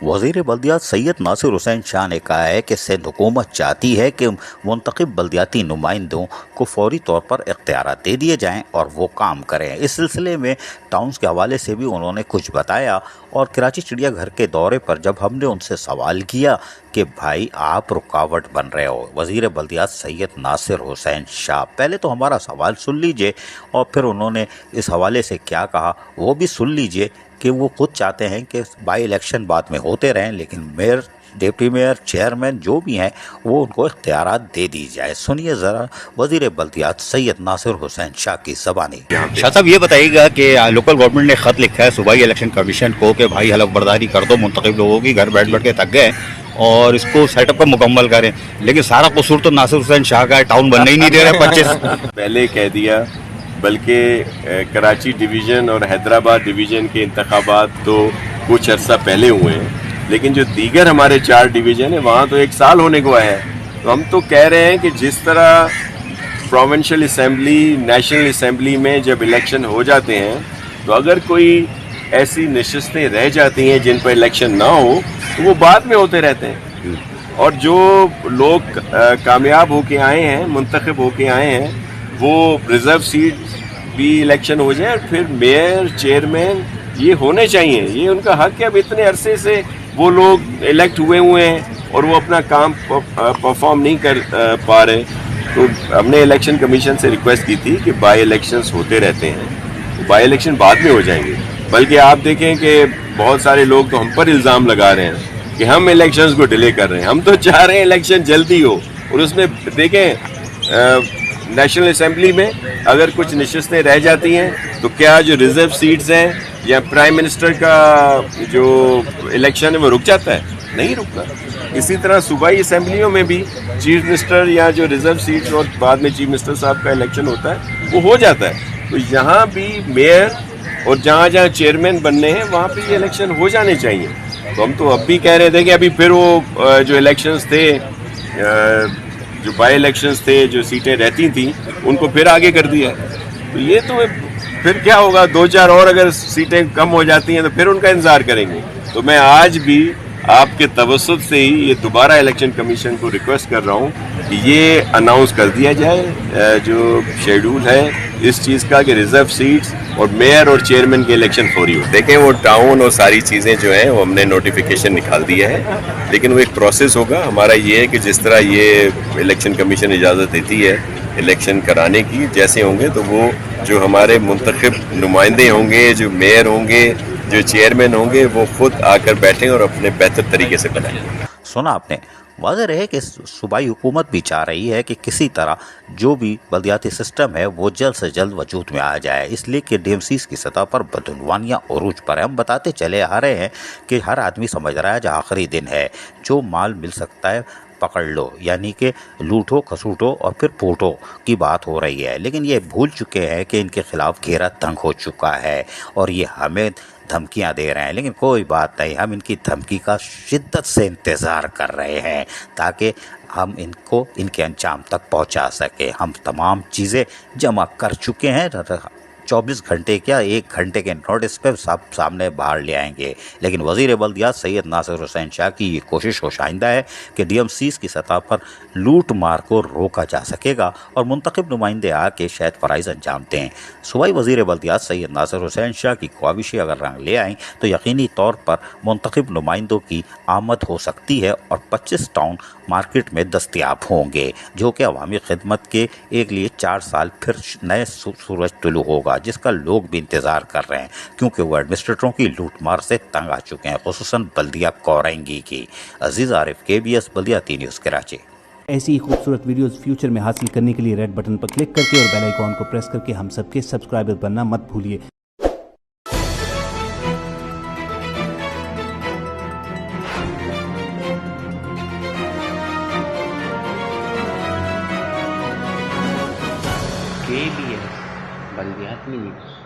वज़ीर बल्दियात सैयद नासिर हुसैन शाह ने कहा है कि सिंध हुकूमत चाहती है कि मुंतखब बल्दियाती नुमाइंदों को फौरी तौर पर इख्तियारात दे दिए जाएं और वो काम करें। इस सिलसिले में टाउन्स के हवाले से भी उन्होंने कुछ बताया। और कराची चिड़ियाघर के दौरे पर जब हमने उनसे सवाल किया कि भाई आप रुकावट बन रहे हो, वज़ीर बल्दियात सैयद नासिर हुसैन शाह, पहले तो हमारा सवाल सुन लीजिए और फिर उन्होंने इस हवाले से क्या कहा वो भी सुन लीजिए कि वो खुद चाहते हैं कि बाई इलेक्शन बाद में होते रहें, लेकिन मेयर, डिप्टी मेयर, चेयरमैन जो भी हैं वो उनको इख्तियारात दे दी जाए। सुनिए ज़रा वज़ीर बल्दियात सैयद नासिर हुसैन शाह की ज़बानी। शाह साहब, ये बताइएगा कि लोकल गवर्नमेंट ने ख़त लिखा है सूबाई इलेक्शन कमीशन को कि भाई हलफ बर्दारी कर दो, मुंतखब लोगों की घर बैठ बैठ के थक गए और इसको सेटअप पर मुकम्मल करें, लेकिन सारा कसूर तो नासिर हुसैन शाह का है, टाउन बनने ही नहीं दे रहे 25 पहले कह दिया। बल्कि कराची डिवीज़न और हैदराबाद डिवीज़न के इंतखाबात तो कुछ अर्सा पहले हुए हैं, लेकिन जो दीगर हमारे 4 डिवीज़न है वहाँ तो 1 साल होने को आया है। तो हम तो कह रहे हैं कि जिस तरह प्रोविंशियल असम्बली, नेशनल असम्बली में जब इलेक्शन हो जाते हैं तो अगर कोई ऐसी नशिस्तें रह जाती हैं जिन पर इलेक्शन ना हो तो वो बाद में होते रहते हैं। और जो लोग कामयाब होके आए हैं, मुंतखब होके आए हैं, वो रिजर्व सीट भी इलेक्शन हो जाए और फिर मेयर, चेयरमैन ये होने चाहिए, ये उनका हक है। अब इतने अरसे से वो लोग इलेक्ट हुए हैं और वो अपना काम परफॉर्म नहीं कर पा रहे, तो हमने इलेक्शन कमीशन से रिक्वेस्ट की थी कि बाई इलेक्शंस होते रहते हैं, तो बाई इलेक्शन बाद में हो जाएंगे। बल्कि आप देखें कि बहुत सारे लोग तो हम पर इल्ज़ाम लगा रहे हैं कि हम इलेक्शंस को डिले कर रहे हैं। हम तो चाह रहे हैं इलेक्शन जल्दी हो। और उसमें देखें नेशनल असम्बली में अगर कुछ नशिस्तें रह जाती हैं तो क्या जो रिजर्व सीट्स हैं या प्राइम मिनिस्टर का जो इलेक्शन है वो रुक जाता है? नहीं रुकता। इसी तरह सूबाई असम्बलियों में भी चीफ मिनिस्टर या जो रिजर्व सीट्स और बाद में चीफ मिनिस्टर साहब का इलेक्शन होता है वो हो जाता है। तो यहाँ भी मेयर और जहाँ जहाँ चेयरमैन बनने हैं वहाँ पे ये इलेक्शन हो जाने चाहिए। तो हम तो अब भी कह रहे थे कि अभी फिर वो जो इलेक्शंस थे, जो बाई इलेक्शंस थे, जो सीटें रहती थी उनको फिर आगे कर दिया। तो ये तो फिर क्या होगा, 2-4 और अगर सीटें कम हो जाती हैं तो फिर उनका इंतजार करेंगे। तो मैं आज भी आपके तवस्सुत से ही ये दोबारा इलेक्शन कमीशन को रिक्वेस्ट कर रहा हूँ कि ये अनाउंस कर दिया जाए जो शेड्यूल है इस चीज़ का कि रिजर्व सीट्स और मेयर और चेयरमैन के इलेक्शन फौरी हो। देखें वो टाउन और सारी चीज़ें जो हैं वो हमने नोटिफिकेशन निकाल दिया है, लेकिन वो एक प्रोसेस होगा। हमारा ये है कि जिस तरह ये इलेक्शन कमीशन इजाज़त देती है इलेक्शन कराने की, जैसे होंगे तो वो जो हमारे मुंतखब नुमाइंदे होंगे, जो मेयर होंगे, जो चेयरमैन होंगे, वो खुद आकर बैठें और अपने बेहतर तरीके से बनाएं। सुना आपने। वाज़ेह रहे कि सूबाई हुकूमत भी चाह रही है कि किसी तरह जो भी बल्दियाती सिस्टम है वो जल्द से जल्द वजूद में आ जाए, इसलिए कि DMCs की सतह पर बदनवानियाँ उरूज पर है। हम बताते चले आ रहे हैं कि हर आदमी समझ रहा है जो आखिरी दिन है, जो माल मिल सकता है पकड़ लो, यानी कि लूटो, खसूटो और फिर पोटो की बात हो रही है। लेकिन ये भूल चुके हैं कि इनके खिलाफ घेरा तंग हो चुका है और ये हमें धमकियां दे रहे हैं। लेकिन कोई बात नहीं, हम इनकी धमकी का शिद्दत से इंतज़ार कर रहे हैं ताकि हम इनको इनके अंजाम तक पहुंचा सके। हम तमाम चीज़ें जमा कर चुके हैं, 24 घंटे क्या 1 घंटे के नोटिस पे सब सामने बाहर ले आएंगे। लेकिन वज़ीर बल्दियात सैयद नासिर हुसैन शाह की ये कोशिश होशाइंदा है कि DMCs की सतह पर लूट मार को रोका जा सकेगा और मुंतखब नुमाइंदे आके शायद फ़राइज़ अंजाम दें। सूबाई वज़ीर बल्दियात सैयद नासिर हुसैन शाह की ख्वाहिशें अगर रंग ले आएँ तो यकीनी तौर पर मुंतखब नुमाइंदों की आमद हो सकती है और 25 टाउन मार्केट में दस्तयाब होंगे, जो कि अवामी खिदमत के एक लिए 4 साल फिर नए सूरज तुलू होगा, जिसका लोग भी इंतज़ार कर रहे हैं क्योंकि वो एडमिनिस्ट्रेटरों की लूटमार से तंग आ चुके हैं, खुसूसन बल्दिया कौरंगी की। अजीज़ आरिफ, KBS बल्दियाती न्यूज़ कराची। ऐसी ही खूबसूरत वीडियोस फ्यूचर में हासिल करने के लिए रेड बटन पर क्लिक करके और बेल आइकॉन को प्रेस करके हम सबके सब्सक्राइबर बनना मत भूलिए। KBS बल्दियाती न्यूज़।